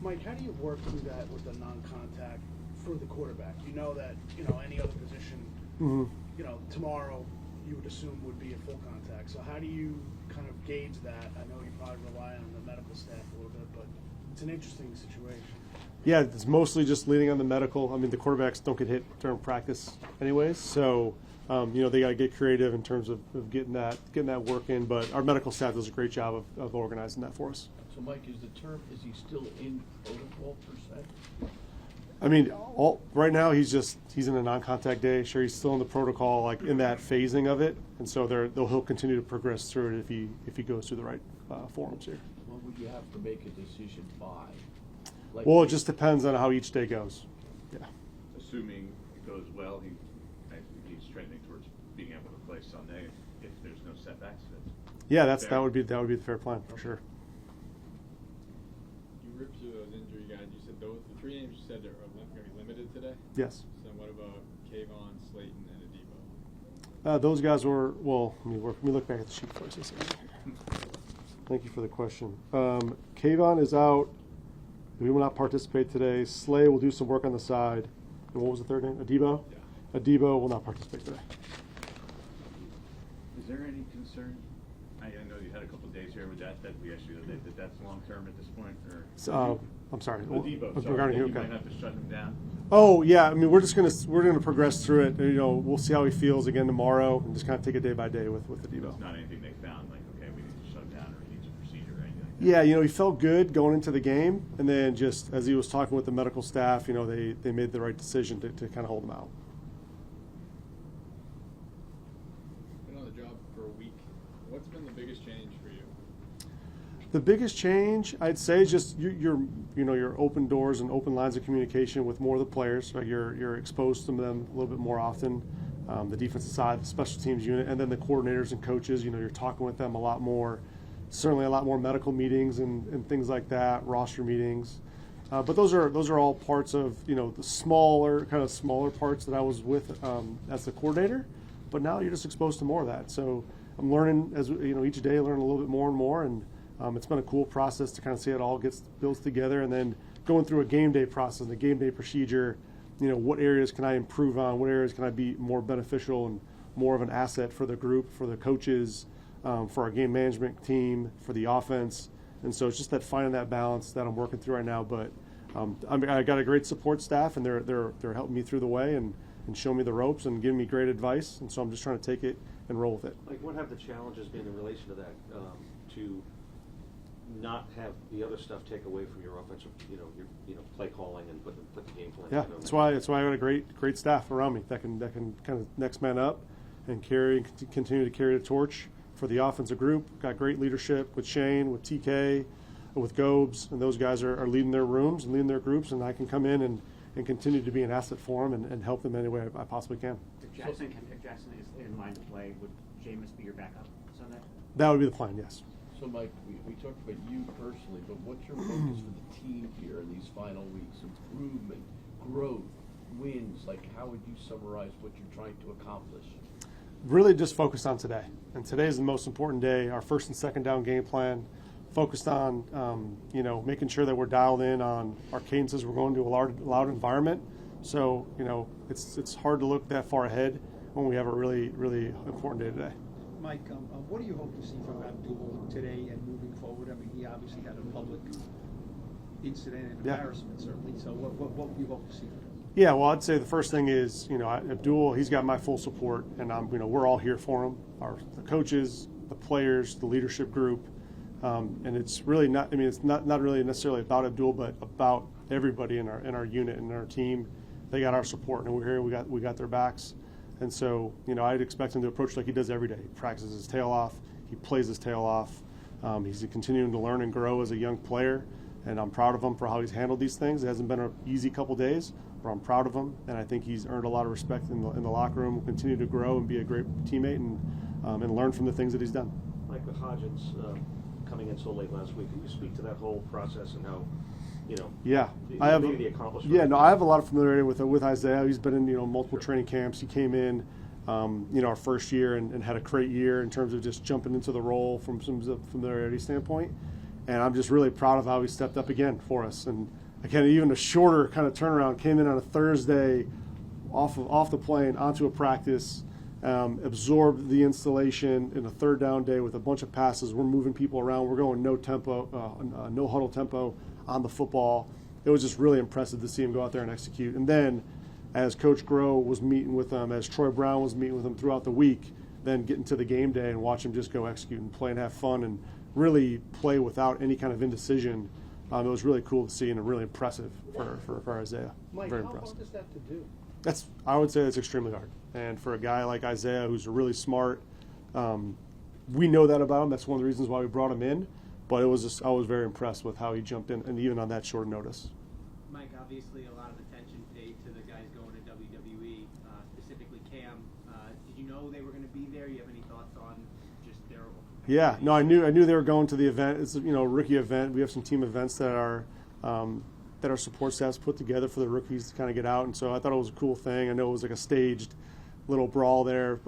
Mike, how do you work through that with the non-contact for the quarterback? You know that, any other position, tomorrow you would assume would be a full contact. So how do you kind of gauge that? I know you probably rely on the medical staff a little bit, but it's an interesting situation. Yeah, it's mostly just leaning on the medical. I mean, the quarterbacks don't get hit during practice anyways, so they got to get creative in terms of getting that work in. But our medical staff does a great job of organizing that for us. So, Mike, is he still in protocol per se? I mean, right now he's in a non-contact day. Sure, he's still in the protocol, like in that phasing of it, and so he'll continue to progress through it if he goes through the right forums here. What would you have to make a decision by? Well, it just depends on how each day goes. Yeah. Assuming it goes well, he's trending towards being able to play Sunday if there's no setbacks. Yeah, that would be the fair plan for sure. You ripped through those injury guys. You said the three names you said are going to be limited today. Yes. So what about Kayvon, Slayton, and Adbo? Those guys were Let me look back at the sheet first. Thank you for the question. Kayvon is out. He will not participate today. Slay will do some work on the side. And what was the third name? Adbo? Yeah. Adbo will not participate today. Is there any concern? I know you had a couple of days here with that we actually that's long term at this point, or I'm sorry. Adbo, regarding you might have to shut him down. Oh yeah, I mean we're gonna progress through it. We'll see how he feels again tomorrow, and just kind of take it day by day with Adbo. It's not anything they found like we need to shut him down or he needs a procedure or anything. Yeah, he felt good going into the game, and then just as he was talking with the medical staff, they made the right decision to kind of hold him out. Been on the job for a week. What's been the biggest change for you? The biggest change, I'd say, is just your open doors and open lines of communication with more of the players. Right? You're exposed to them a little bit more often. The defensive side, the special teams unit, and then the coordinators and coaches. You're talking with them a lot more. Certainly, a lot more medical meetings and things like that, roster meetings. But those are all parts of the smaller parts that I was with as the coordinator. But now you're just exposed to more of that. So I'm learning each day, learning a little bit more and more, and it's been a cool process to kind of see it all gets built together, and then going through a game day process, the game day procedure. What areas can I improve on? What areas can I be more beneficial and more of an asset for the group, for the coaches, for our game management team, for the offense. And so it's just that finding that balance that I'm working through right now. But I got a great support staff, and they're helping me through the way and showing me the ropes and giving me great advice. And so I'm just trying to take it and roll with it. Like, what have the challenges been in relation to that, to not have the other stuff take away from your offensive, your play calling and put the game plan? Yeah, that's why I got a great staff around me that can kind of next man up and continue to carry the torch for the offensive group. Got great leadership with Shane, with TK, with Gobes, and those guys are leading their rooms and leading their groups, and I can come in and continue to be an asset for them and help them any way I possibly can. If Jaxson is in line to play, would Jameis be your backup Sunday? That would be the plan, yes. So, Mike, we talked about you personally, but what's your focus for the team here in these final weeks? Improvement, growth, wins. Like, how would you summarize what you're trying to accomplish? Really just focused on today. And today is the most important day. Our first and second down game plan focused on, making sure that we're dialed in on our cadences. We're going to a loud environment. So, it's hard to look that far ahead when we have a really, really important day today. Mike, what do you hope to see from Abdul today and moving forward? I mean, he obviously had a public incident and embarrassment, certainly. So what do you hope to see from him? Yeah, well, I'd say the first thing is, Abdul, he's got my full support, and we're all here for him. The coaches, the players, the leadership group, and it's really not. I mean, it's not really necessarily about Abdul, but about everybody in our unit and our team. They got our support, and we're here. We got their backs. And so, I'd expect him to approach like he does every day. He practices his tail off. He plays his tail off. He's continuing to learn and grow as a young player, and I'm proud of him for how he's handled these things. It hasn't been an easy couple days, but I'm proud of him, and I think he's earned a lot of respect in the locker room. Will continue to grow and be a great teammate and learn from the things that he's done. Like with Hodgins coming in so late last week, can you speak to that whole process and how, Yeah, I have. the accomplishment? Yeah, no, I have a lot of familiarity with Isaiah. He's been in multiple training camps. He came in, our first year and had a great year in terms of just jumping into the role from some familiarity standpoint. And I'm just really proud of how he stepped up again for us. And again, even a shorter kind of turnaround, came in on a Thursday off the plane onto a practice, absorbed the installation in a third down day with a bunch of passes. We're moving people around. We're going no huddle tempo on the football. It was just really impressive to see him go out there and execute. And then as Coach Groh was meeting with them, as Troy Brown was meeting with them throughout the week, then getting to the game day and watch him just go execute and play and have fun and really play without any kind of indecision. It was really cool to see and really impressive for Isaiah. Mike, Very how impressive. hard is that to do? I would say that's extremely hard. And for a guy like Isaiah, who's really smart, we know that about him. That's one of the reasons why we brought him in. But I was very impressed with how he jumped in, and even on that short notice. Mike, obviously a lot of attention paid to the guys going to WWE, specifically Cam. Did you know they were going to be there? You have any thoughts on just their? Yeah, no, I knew they were going to the event. It's a rookie event. We have some team events that our support staffs put together for the rookies to kind of get out, and so I thought it was a cool thing. I know it was like a staged little brawl there.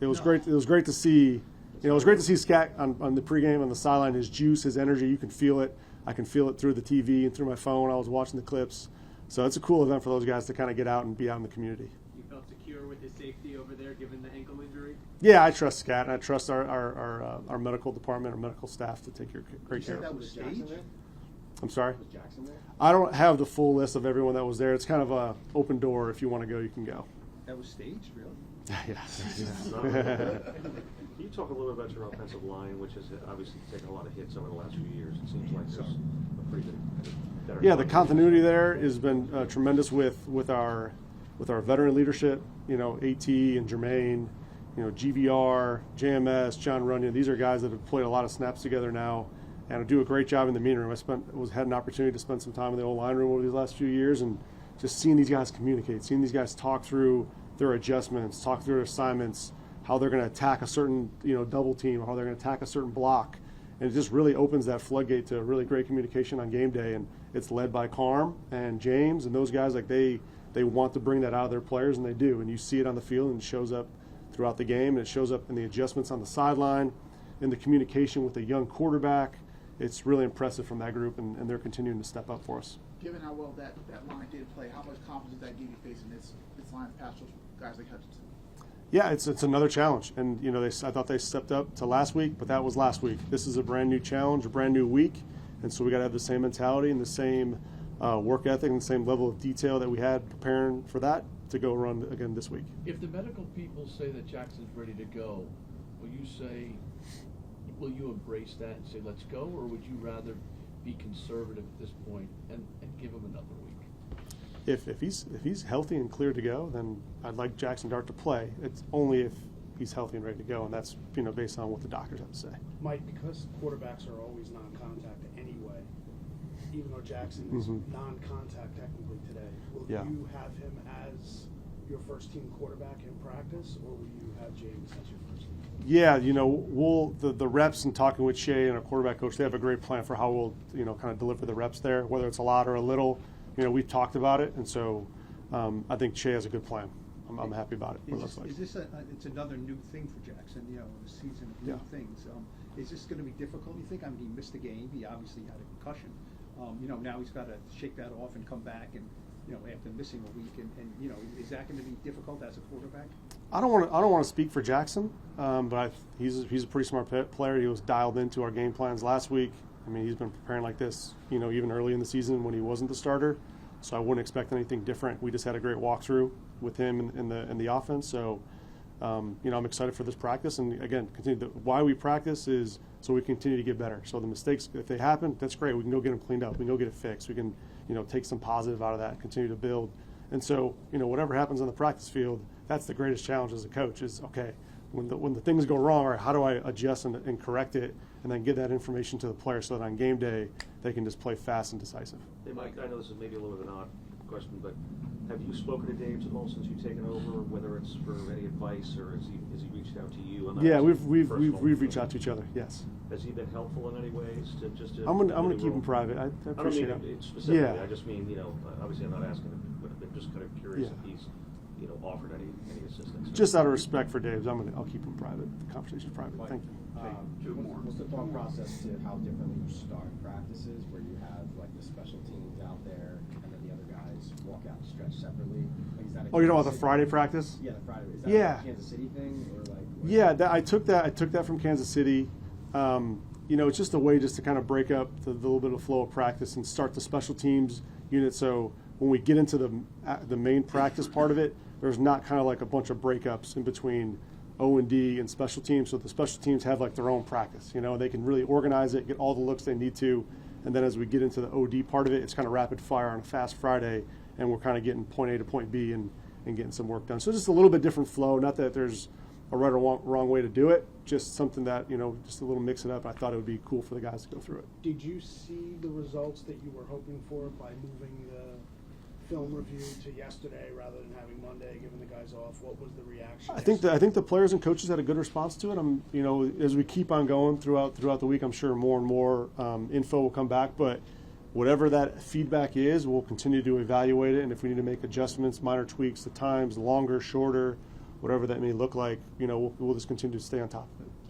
It was great. It was great to see. It was great to see Scat on the pregame on the sideline. His juice, his energy, you can feel it. I can feel it through the TV and through my phone. I was watching the clips. So it's a cool event for those guys to kind of get out and be out in the community. You felt secure with his safety over there, given the ankle injury? Yeah, I trust Scat, and I trust our medical department, our medical staff to take great care of him. That was staged? I'm sorry? Was Jaxson there? I don't have the full list of everyone that was there. It's kind of a open door. If you want to go, you can go. That was staged, really? Can you talk a little bit about your offensive line, which has obviously taken a lot of hits over the last few years? It seems like there's a pretty good better. Yeah, the continuity there has been tremendous with our veteran leadership. AT and Jermaine, GVR, JMS, John Runyon. These are guys that have played a lot of snaps together now, and do a great job in the meeting room. Had an opportunity to spend some time in the old line room over these last few years, and just seeing these guys communicate, seeing these guys talk through their adjustments, talk through their assignments, how they're going to attack a certain double team, how they're going to attack a certain block, and it just really opens that floodgate to really great communication on game day. And it's led by Carm and James and those guys. Like they want to bring that out of their players, and they do. And you see it on the field, and it shows up throughout the game, and it shows up in the adjustments on the sideline, in the communication with the young quarterback. It's really impressive from that group, and they're continuing to step up for us. Given how well that line did play, how much confidence did that give you facing this line past those guys like Hodgins? Yeah, it's another challenge, and I thought they stepped up to last week, but that was last week. This is a brand new challenge, a brand new week, and so we got to have the same mentality and the same work ethic and the same level of detail that we had preparing for that to go run again this week. If the medical people say that Jackson's ready to go, will you embrace that and say let's go, or would you rather be conservative at this point and give him another week? If he's healthy and clear to go, then I'd like Jaxson Dart to play. It's only if he's healthy and ready to go, and that's based on what the doctors have to say. Mike, because quarterbacks are always non-contact anyway, even though Jaxson is non-contact technically today, will you have him as your first team quarterback in practice, or will you have James as your first team? Yeah, the reps and talking with Shea and our quarterback coach, they have a great plan for how we'll kind of deliver the reps there, whether it's a lot or a little. We've talked about it, and so I think Shea has a good plan. I'm happy about it. Is this it's another new thing for Jaxson, a season of new things. Is this going to be difficult, you think? I mean, he missed a game. He obviously had a concussion. Now he's got to shake that off and come back, and after missing a week, and is that going to be difficult as a quarterback? I don't want to speak for Jaxson, but he's a pretty smart player. He was dialed into our game plans last week. I mean, he's been preparing like this, even early in the season when he wasn't the starter. So I wouldn't expect anything different. We just had a great walkthrough with him in the offense. So, I'm excited for this practice. And again, why we practice is so we continue to get better. So the mistakes, if they happen, that's great. We can go get them cleaned up. We can go get it fixed. We can, take some positive out of that and continue to build. And so, whatever happens on the practice field, that's the greatest challenge as a coach is, okay, when the things go wrong, all right, how do I adjust and correct it, and then give that information to the player so that on game day they can just play fast and decisive. Hey, Mike, I know this is maybe a little bit of an odd question, but have you spoken to Dave at all since you've taken over, whether it's for any advice or has he reached out to you? Yeah, we've reached out to each other. Yes. Has he been helpful in any ways to just? I'm gonna keep him private. I appreciate it. I don't mean specifically. Yeah. I just mean obviously I'm not asking him, but I'm just kind of curious if he's offered any assistance. Just out of respect for Dave, I'll keep him private. The conversation's private. Mike, Thank you. Two more. What's the thought process to how differently you start practices, where you have like the special teams out there and then the other guys walk out and stretch separately? Like, is that Oh, you're talking about the Kansas Friday City- practice? Yeah, the Friday. Is that Yeah. like a Kansas City thing or like? Yeah, I took that from Kansas City. It's just a way just to kind of break up the little bit of flow of practice and start the special teams unit. So when we get into the main practice part of it, there's not kind of like a bunch of breakups in between O&D and special teams. So the special teams have like their own practice. They can really organize it, get all the looks they need to, and then as we get into the OD part of it, it's kind of rapid fire on a fast Friday, and we're kind of getting point A to point B and getting some work done. So just a little bit different flow. Not that there's a right or wrong way to do it, just something that, just a little mix it up. I thought it would be cool for the guys to go through it. Did you see the results that you were hoping for by moving the film review to yesterday rather than having Monday, giving the guys off? What was the reaction? I think the players and coaches had a good response to it. As we keep on going throughout the week, I'm sure more and more info will come back. But whatever that feedback is, we'll continue to evaluate it. And if we need to make adjustments, minor tweaks, the times, longer, shorter, whatever that may look like, we'll just continue to stay on top of it.